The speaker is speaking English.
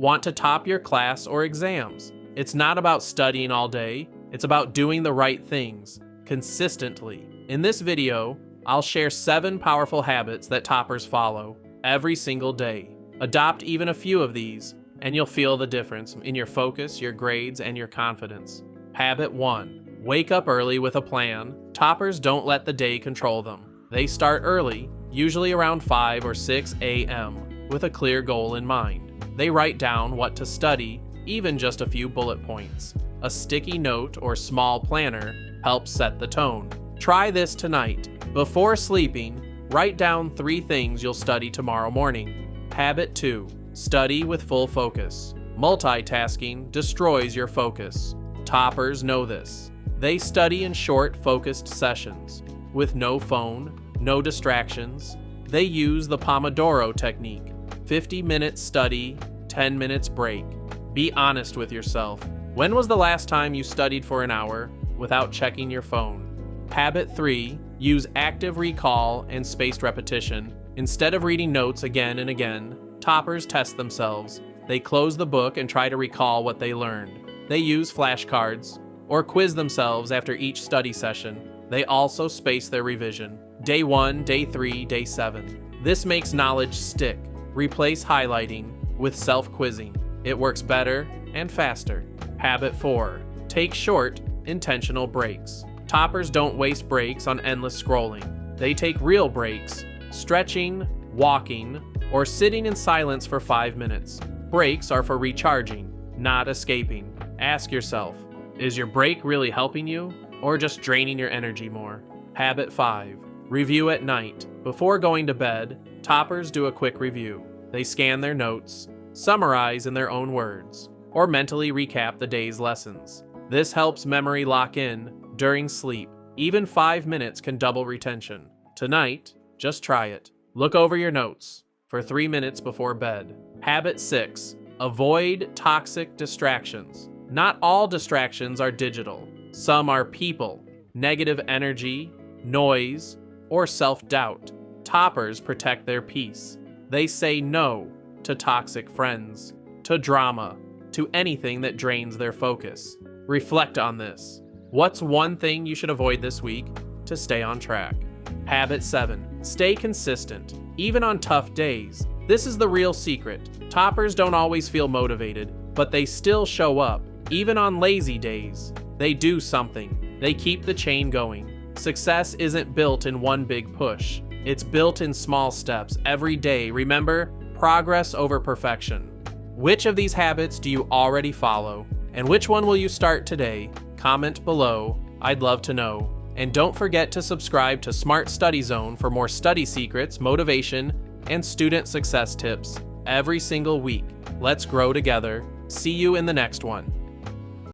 Want to top your class or exams? It's not about studying all day, it's about doing the right things, consistently. In this video, I'll share 7 powerful habits that toppers follow every single day. Adopt even a few of these, and you'll feel the difference in your focus, your grades, and your confidence. Habit 1. Wake up early with a plan. Toppers don't let the day control them. They start early, usually around 5 or 6 a.m., with a clear goal in mind. They write down what to study, even just a few bullet points. A sticky note or small planner helps set the tone. Try this tonight. Before sleeping, write down 3 things you'll study tomorrow morning. Habit 2. Study with full focus. Multitasking destroys your focus. Toppers know this. They study in short, focused sessions. With no phone, no distractions. They use the Pomodoro technique. 50 minutes study, 10 minutes break. Be honest with yourself. When was the last time you studied for an hour without checking your phone? Habit 3. Use active recall and spaced repetition. Instead of reading notes again and again, toppers test themselves. They close the book and try to recall what they learned. They use flashcards or quiz themselves after each study session. They also space their revision. Day 1, Day 3, Day 7. This makes knowledge stick. Replace highlighting with self-quizzing. It works better and faster. Habit 4. Take short, intentional breaks. Toppers don't waste breaks on endless scrolling. They take real breaks, stretching, walking, or sitting in silence for 5 minutes. Breaks are for recharging, not escaping. Ask yourself, is your break really helping you, or just draining your energy more? Habit 5. Review at night. Before going to bed, toppers do a quick review. They scan their notes, summarize in their own words, or mentally recap the day's lessons. This helps memory lock in during sleep. Even 5 minutes can double retention. Tonight, just try it. Look over your notes for 3 minutes before bed. Habit 6. Avoid toxic distractions. Not all distractions are digital. Some are people, negative energy, noise, or self-doubt. Toppers protect their peace. They say no to toxic friends, to drama, to anything that drains their focus. Reflect on this. What's one thing you should avoid this week to stay on track? Habit 7. Stay consistent, even on tough days. This is the real secret. Toppers don't always feel motivated, but they still show up. Even on lazy days, they do something. They keep the chain going. Success isn't built in one big push. It's built in small steps every day. Remember, progress over perfection. Which of these habits do you already follow? And which one will you start today? Comment below. I'd love to know. And don't forget to subscribe to Smart Study Zone for more study secrets, motivation, and student success tips every single week. Let's grow together. See you in the next one.